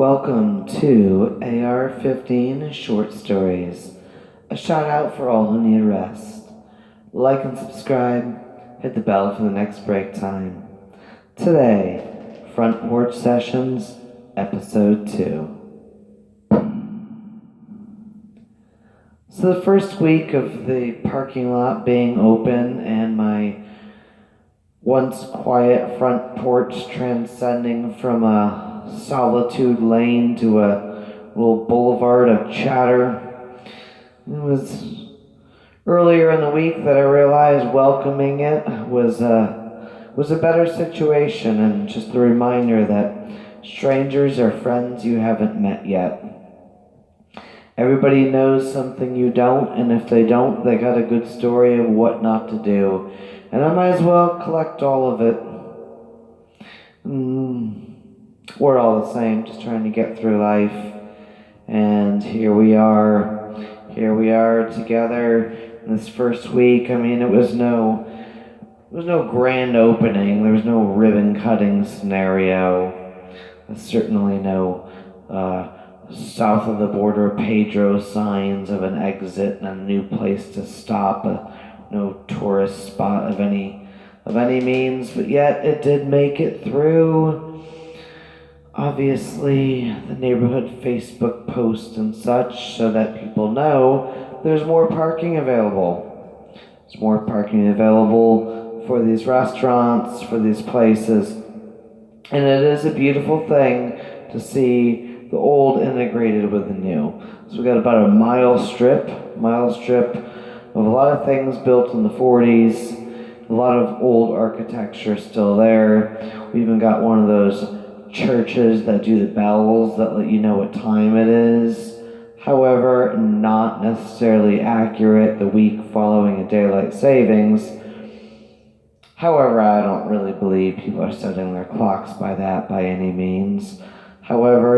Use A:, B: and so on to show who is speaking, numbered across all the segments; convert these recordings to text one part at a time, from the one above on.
A: Welcome to AR-15 Short Stories, a shout out for all who need rest. Like and subscribe, hit the bell for the next break time. Today, Front Porch Sessions, Episode 2. So the first week of the parking lot being open and my once quiet front porch transcending from a solitude lane to a little boulevard of chatter. It was earlier in the week that I realized welcoming it was a better situation, and just a reminder that strangers are friends you haven't met yet. Everybody knows something you don't, and if they don't, they got a good story of what not to do. And I might as well collect all of it. We're all the same, just trying to get through life. And here we are together in this first week. I mean, it was no grand opening. There was no ribbon cutting scenario. There's certainly no south of the border Pedro signs of an exit and a new place to stop. No tourist spot of any means, but yet it did make it through. Obviously, the neighborhood Facebook post and such, so that people know there's more parking available. There's more parking available for these restaurants, for these places. And it is a beautiful thing to see the old integrated with the new. So we got about a mile strip of a lot of things built in the 40s, a lot of old architecture still there. We even got one of those churches that do the bells that let you know what time it is. However, not necessarily accurate the week following a daylight savings. However, I don't really believe people are setting their clocks by that by any means. However,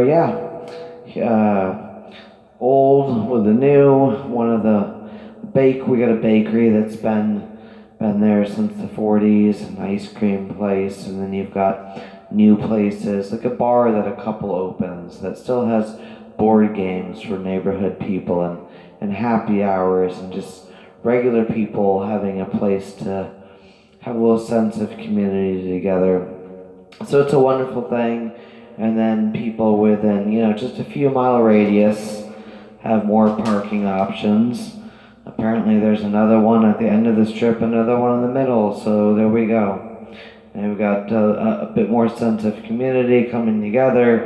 A: old with the new, we got a bakery that's been there since the 40s, an ice cream place, and then you've got new places, like a bar that a couple opens that still has board games for neighborhood people and happy hours and just regular people having a place to have a little sense of community together. So it's a wonderful thing. And then people within, just a few mile radius have more parking options. Apparently there's another one at the end of the strip, another one in the middle, so there we go. And we've got a bit more sense of community coming together.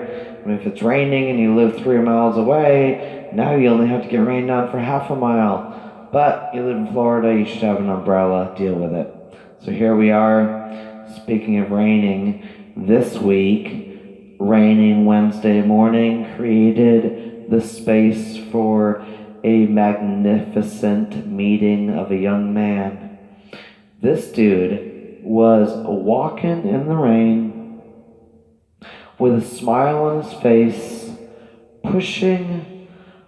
A: And if it's raining and you live 3 miles away, now you only have to get rained on for half a mile. But you live in Florida, you should have an umbrella, deal with it. So here we are. Speaking of raining, this week, raining Wednesday morning created the space for a magnificent meeting of a young man. This dude was walking in the rain with a smile on his face, pushing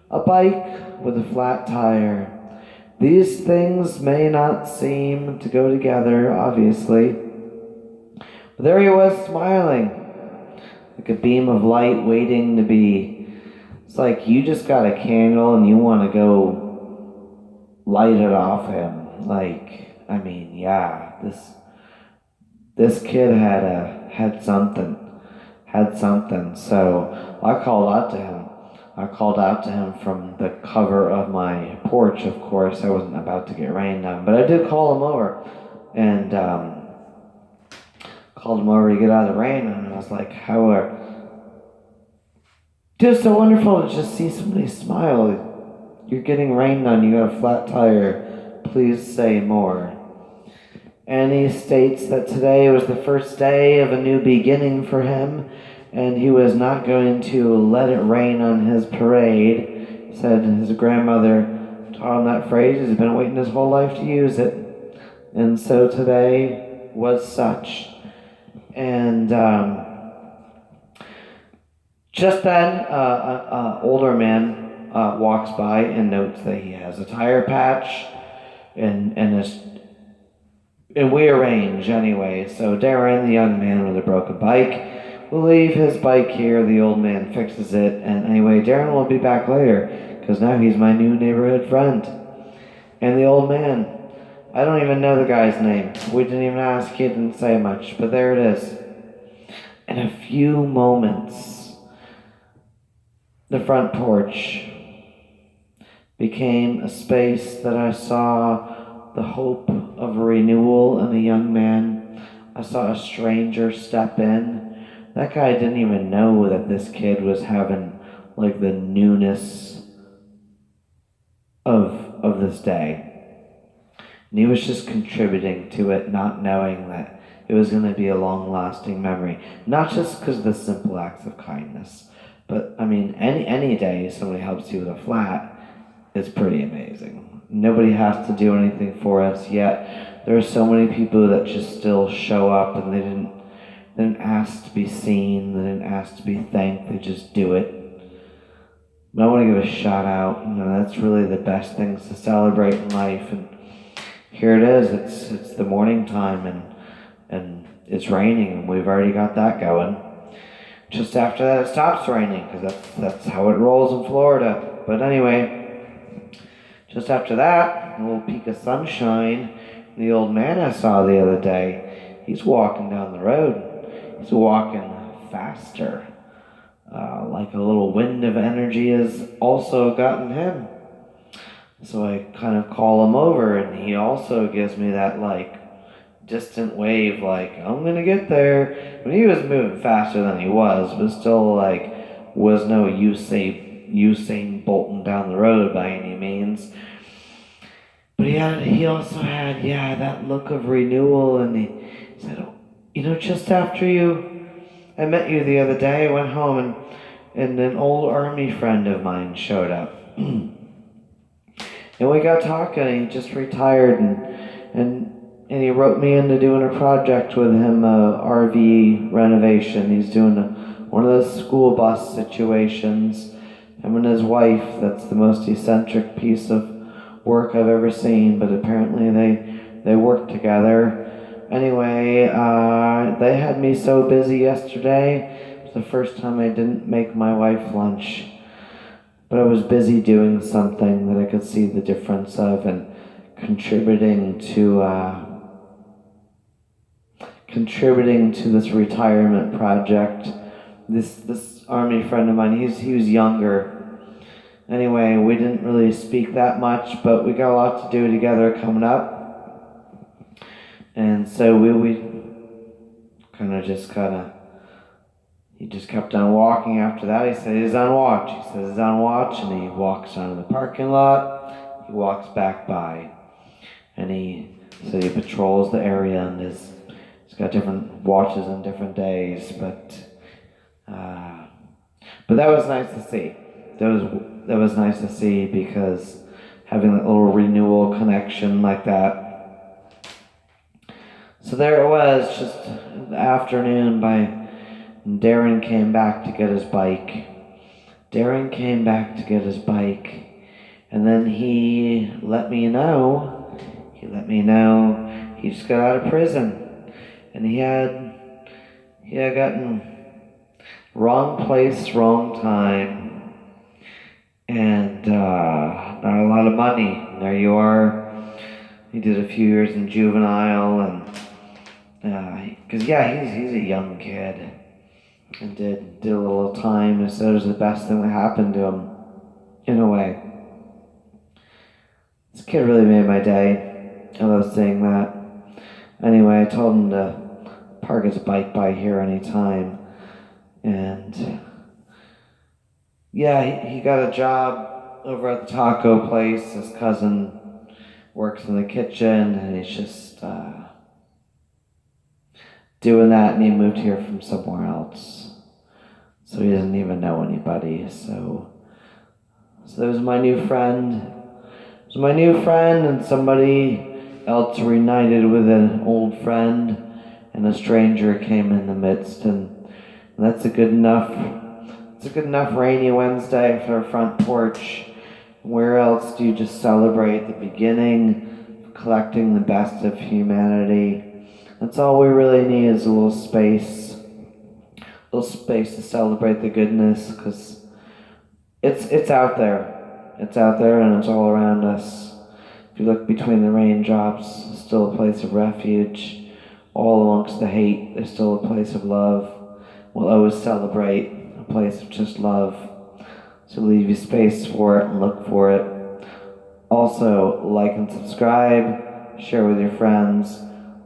A: a bike with a flat tire. These things may not seem to go together, obviously, but there he was smiling, like a beam of light waiting to be. It's like you just got a candle and you want to go light it off him. This kid had something. So I called out to him. I called out to him from the cover of my porch. Of course, I wasn't about to get rained on, but I did call him over and called him over to get out of the rain. And I was like, It's so wonderful to just see somebody smile. You're getting rained on, you got a flat tire. Please say more. And he states that today was the first day of a new beginning for him, and he was not going to let it rain on his parade. He said his grandmother taught him that phrase. He's been waiting his whole life to use it. And so today was such. And just then, an older man walks by and notes that he has a tire patch and we arrange anyway. So Darren, the young man with a broken bike, we'll leave his bike here. The old man fixes it. And anyway, Darren will be back later because now he's my new neighborhood friend. And the old man, I don't even know the guy's name. We didn't even ask. He didn't say much. But there it is. In a few moments, the front porch became a space that I saw the hope of a renewal in a young man. I saw a stranger step in. That guy didn't even know that this kid was having like the newness of this day. And he was just contributing to it, not knowing that it was going to be a long-lasting memory. Not just because of the simple acts of kindness, but I mean, any day somebody helps you with a flat, it's pretty amazing. Nobody has to do anything for us yet. There are so many people that just still show up and they didn't ask to be seen, they didn't ask to be thanked, they just do it. But I want to give a shout out. That's really the best things to celebrate in life. And here it is. It's the morning time and it's raining and we've already got that going. Just after that it stops raining because that's how it rolls in Florida. But anyway, just after that, a little peak of sunshine. The old man I saw the other day, he's walking down the road. He's walking faster. Like a little wind of energy has also gotten him. So I kind of call him over and he also gives me that like distant wave like, I'm gonna get there. He was moving faster than he was, but still like was no Usain Bolton down the road by any means. But he also had that look of renewal, and he said, just after I met you the other day, I went home and an old army friend of mine showed up. And we got talking, and he just retired, and he wrote me into doing a project with him, RV renovation. He's doing one of those school bus situations. Him and his wife, that's the most eccentric piece of work I've ever seen, but apparently they work together. Anyway, they had me so busy yesterday. It was the first time I didn't make my wife lunch. But I was busy doing something that I could see the difference of and contributing to this retirement project. This army friend of mine, he was younger. Anyway, we didn't really speak that much, but we got a lot to do together coming up. And so we he just kept on walking after that. He said he's on watch. He says he's on watch, and he walks down to the parking lot. He walks back by, and he said he patrols the area, and he's got different watches on different days. But that was nice to see. That was nice to see because having that little renewal connection like that. So there it was, just the afternoon Darren came back to get his bike. And then he let me know he just got out of prison. And he had gotten wrong place, wrong time, and not a lot of money. And there you are. He did a few years in juvenile, and because he's a young kid. And did a little time, and said it was the best thing that happened to him, in a way. This kid really made my day. I love saying that. Anyway, I told him to park his bike by here anytime. And he got a job over at the taco place. His cousin works in the kitchen, and he's just doing that, and he moved here from somewhere else. So he doesn't even know anybody. So it was my new friend. And somebody else reunited with an old friend, and a stranger came in the midst, and that's a good enough rainy Wednesday for a front porch. Where else do you just celebrate the beginning of collecting the best of humanity? That's all we really need, is a little space little space to celebrate the goodness, because it's out there. It's out there and it's all around us. If you look between the raindrops, it's still a place of refuge. All amongst the hate, there's still a place of love. We'll always celebrate a place of just love. So leave you space for it and look for it. Also, like and subscribe, share with your friends.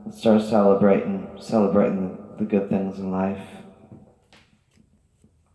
A: Let's start celebrating the good things in life.